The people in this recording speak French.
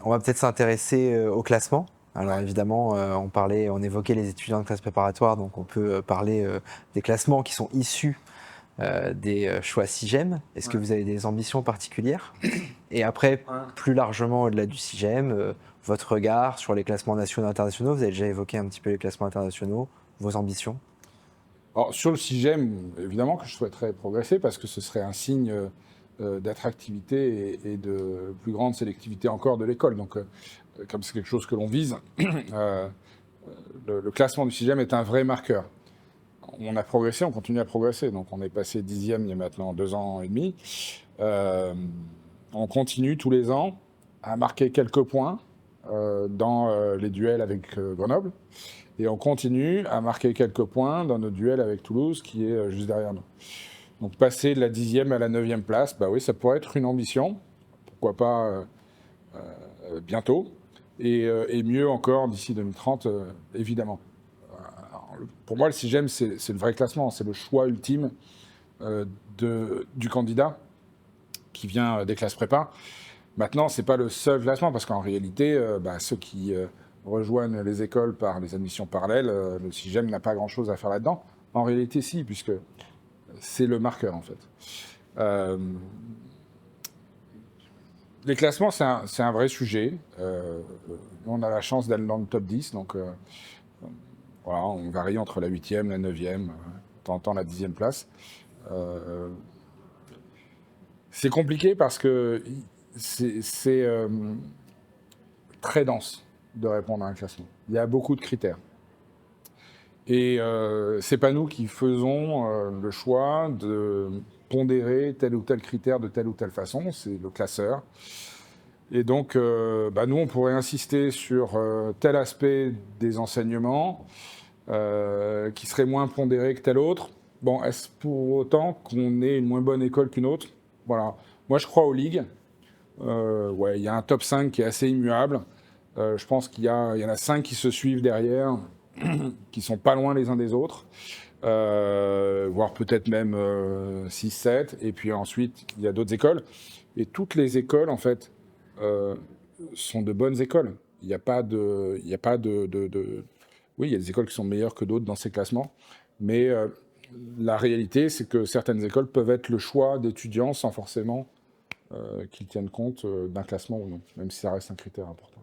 On va peut-être s'intéresser au classement. Alors évidemment, on évoquait les étudiants de classe préparatoire, donc on peut parler des classements qui sont issus des choix SIGEM. Est-ce que vous avez des ambitions particulières? Et après, plus largement au-delà du SIGEM, votre regard sur les classements nationaux et internationaux. Vous avez déjà évoqué un petit peu les classements internationaux, vos ambitions? Alors, sur le SIGEM, évidemment que je souhaiterais progresser parce que ce serait un signe d'attractivité et de plus grande sélectivité encore de l'école. Donc, comme c'est quelque chose que l'on vise, euh, le classement du SIGEM est un vrai marqueur. On a progressé, on continue à progresser. Donc, on est passé 10e il y a maintenant 2 ans et demi. On continue tous les ans à marquer quelques points dans les duels avec Grenoble. Et on continue à marquer quelques points dans notre duel avec Toulouse, qui est juste derrière nous. Donc passer de la 10e à la 9e place, bah oui, ça pourrait être une ambition. Pourquoi pas bientôt. Et mieux encore d'ici 2030, évidemment. Alors, pour moi, le SIGEM, c'est le vrai classement. C'est le choix ultime du candidat qui vient des classes prépa. Maintenant, ce n'est pas le seul classement, parce qu'en réalité, ceux qui rejoignent les écoles par les admissions parallèles, le SIGEM n'a pas grand-chose à faire là-dedans. En réalité, si, puisque c'est le marqueur, en fait. Les classements, c'est un vrai sujet. On a la chance d'aller dans le top 10, donc voilà, on varie entre la 8e, la 9e, de temps en temps la 10e place. C'est compliqué parce que c'est très dense de répondre à un classement. Il y a beaucoup de critères. Et c'est pas nous qui faisons le choix de pondérer tel ou tel critère de telle ou telle façon, c'est le classeur. Et donc, nous, on pourrait insister sur tel aspect des enseignements qui serait moins pondéré que tel autre. Bon, est-ce pour autant qu'on ait une moins bonne école qu'une autre? Voilà. Moi, je crois aux ligues. Ouais, il y a un top 5 qui est assez immuable. Je pense qu'il y en a 5 qui se suivent derrière, qui sont pas loin les uns des autres, voire peut-être même 6, 7. Et puis ensuite, il y a d'autres écoles. Et toutes les écoles, en fait, sont de bonnes écoles. Il n'y a pas de... Il y a pas Oui, il y a des écoles qui sont meilleures que d'autres dans ces classements. Mais la réalité, c'est que certaines écoles peuvent être le choix d'étudiants sans forcément qu'ils tiennent compte d'un classement ou non, même si ça reste un critère important.